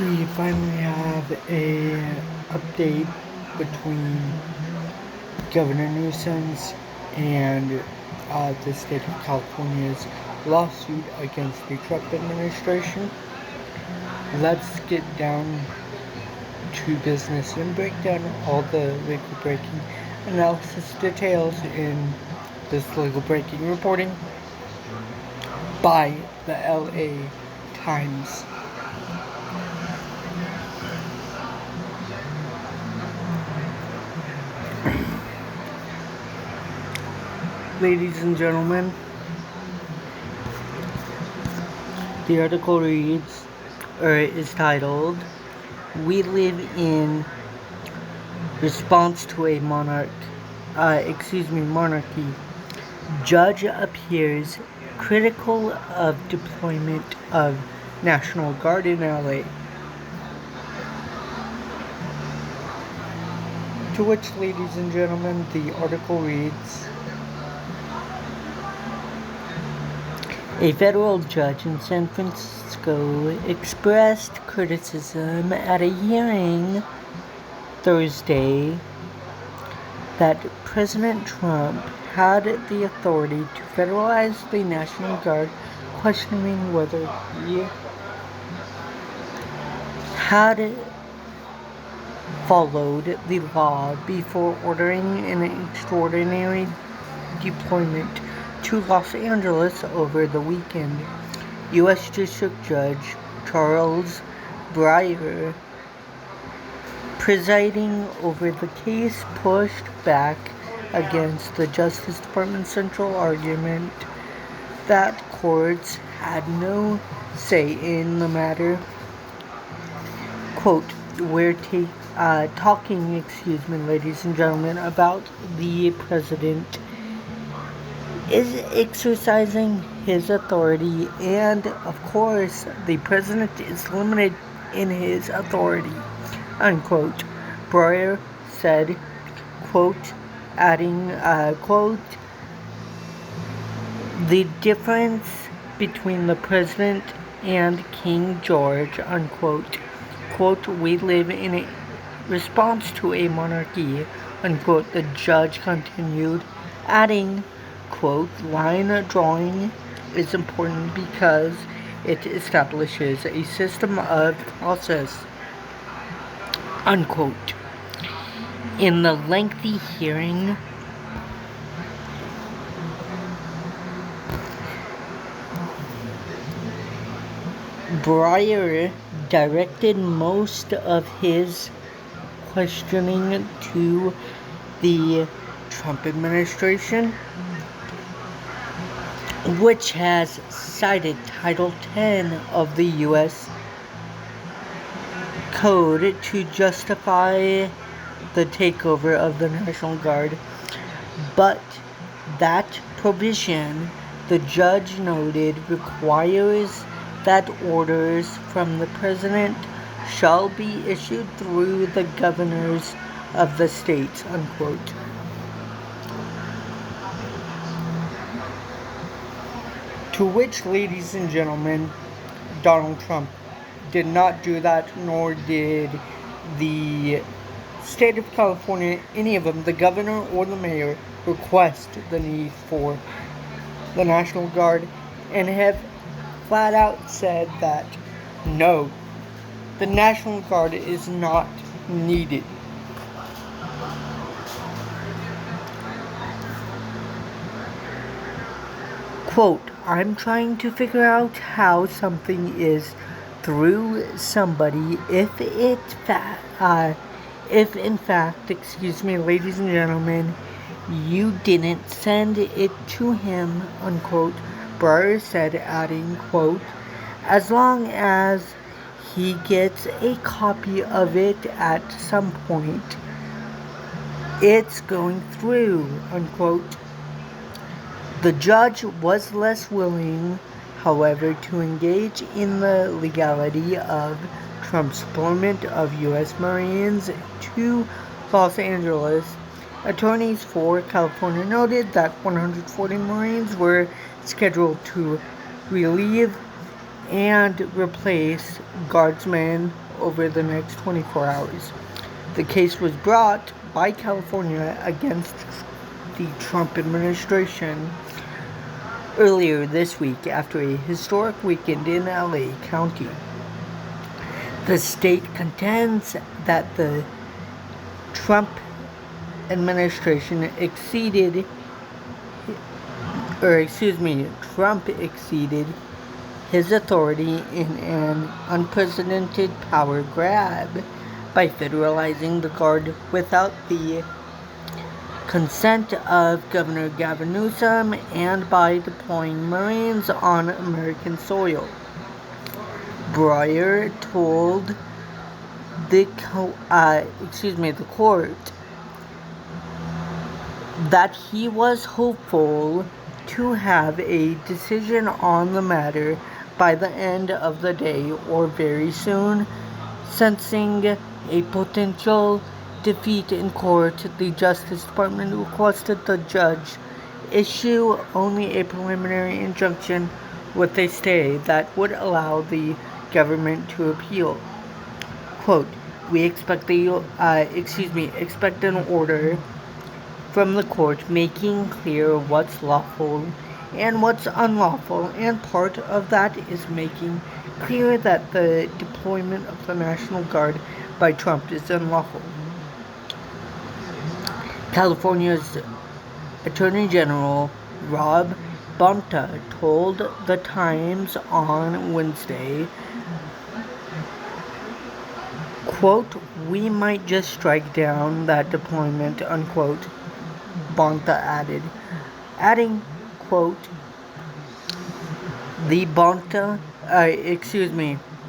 We finally have a update between Governor Newsom's and the state of California's lawsuit against the Trump administration. Let's get down to business and break down all the legal breaking analysis details in this legal breaking reporting by the LA Times. Ladies and gentlemen, the article is titled, "We Live in Response to a Monarchy. Judge appears critical of deployment of National Guard in LA." To which, ladies and gentlemen, the article reads, "A federal judge in San Francisco expressed criticism at a hearing Thursday that President Trump had the authority to federalize the National Guard, questioning whether he had followed the law before ordering an extraordinary deployment to Los Angeles over the weekend. U.S. District Judge Charles Breyer, presiding over the case, pushed back against the Justice Department's central argument that courts had no say in the matter. Quote, "We're talking, ladies and gentlemen, about the president is exercising his authority, and of course the president is limited in his authority," unquote. Breyer said, quote, adding, quote, "The difference between the president and King George," unquote. Quote, "We live in a response to a monarchy," unquote, the judge continued, adding, quote, "Line drawing is important because it establishes a system of process," unquote. In the lengthy hearing, Breyer directed most of his questioning to the Trump administration, which has cited Title 10 of the U.S. Code to justify the takeover of the National Guard. But that provision, the judge noted, requires that orders from the president shall be issued through the governors of the states, unquote. To which, ladies and gentlemen, Donald Trump did not do that, nor did the state of California, any of them, the governor or the mayor, request the need for the National Guard, and have flat out said that no, the National Guard is not needed. Quote, "I'm trying to figure out how something is through somebody if in fact, ladies and gentlemen, you didn't send it to him," unquote, Breyer said, adding, quote, "As long as he gets a copy of it at some point, it's going through," unquote. The judge was less willing, however, to engage in the legality of Trump's deployment of U.S. Marines to Los Angeles. Attorneys for California noted that 140 Marines were scheduled to relieve and replace guardsmen over the next 24 hours. The case was brought by California against the Trump administration earlier this week after a historic weekend in LA County. The state contends that the Trump administration Trump exceeded his authority in an unprecedented power grab by federalizing the Guard without the consent of Governor Gavin Newsom and by deploying Marines on American soil. Breyer told the court that he was hopeful to have a decision on the matter by the end of the day or very soon. Sensing a potential defeat in court, the Justice Department requested the judge issue only a preliminary injunction with a stay that would allow the government to appeal. Quote, we expect an order from the court making clear what's lawful and what's unlawful, and part of that is making clear that the deployment of the National Guard by Trump is unlawful. California's Attorney General Rob Bonta told The Times on Wednesday, quote, we might just strike down that deployment, unquote, Bonta adding, quote, the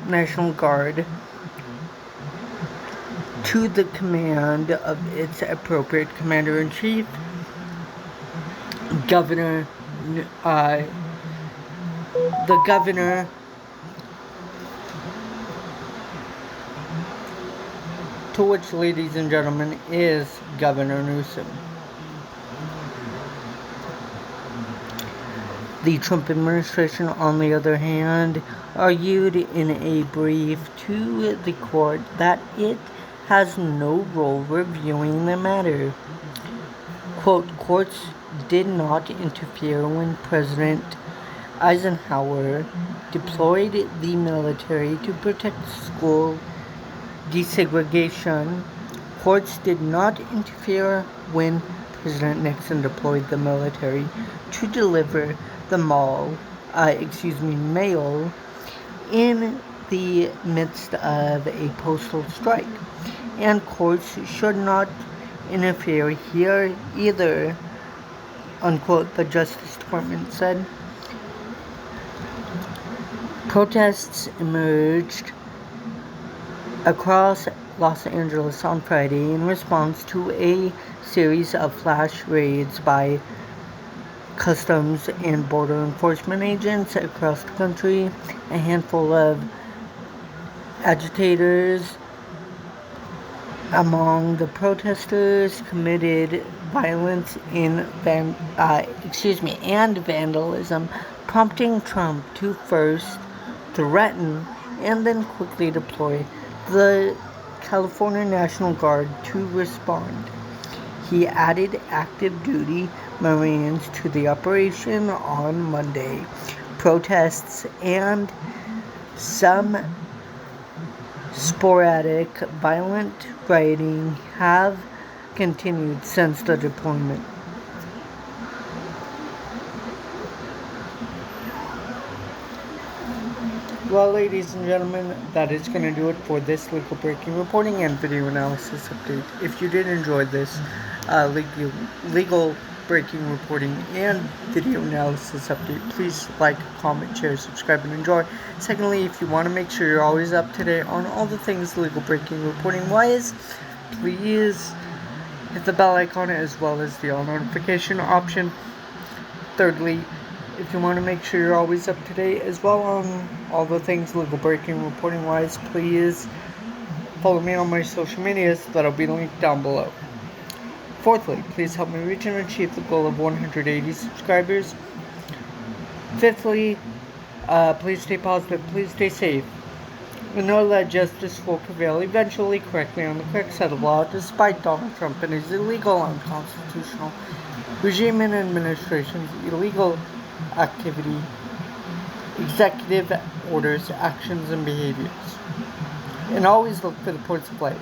National Guard to the command of its appropriate commander-in-chief, the governor, to which, ladies and gentlemen, is Governor Newsom. The Trump administration, on the other hand, argued in a brief to the court that it has no role reviewing the matter. Quote, courts did not interfere when President Eisenhower deployed the military to protect school desegregation. Courts did not interfere when President Nixon deployed the military to deliver the mail in the midst of a postal strike. And courts should not interfere here either, unquote, the Justice Department said. Protests emerged across Los Angeles on Friday in response to a series of flash raids by Customs and Border Enforcement agents across the country. A handful of agitators among the protesters committed violence and vandalism, prompting Trump to first threaten and then quickly deploy the California National Guard to respond. He added active duty Marines to the operation on Monday. Protests and some sporadic violent rioting have continued since the deployment. Well, ladies and gentlemen, that is going to do it for this legal breaking reporting and video analysis update. If you did enjoy this legal breaking reporting and video analysis update, please like, comment, share, subscribe, and enjoy. Secondly, if you want to make sure you're always up to date on all the things legal breaking reporting wise, please hit the bell icon as well as the all notification option. Thirdly, if you want to make sure you're always up to date as well on all the things legal breaking reporting wise, please follow me on my social medias that'll be linked down below. Fourthly, please help me reach and achieve the goal of 180 subscribers. Fifthly, Please stay positive. Please stay safe. We know that justice will prevail eventually, correctly on the correct side of law, despite Donald Trump and his illegal, unconstitutional regime and administration's illegal activity, executive orders, actions, and behaviors. And always look for the points of light.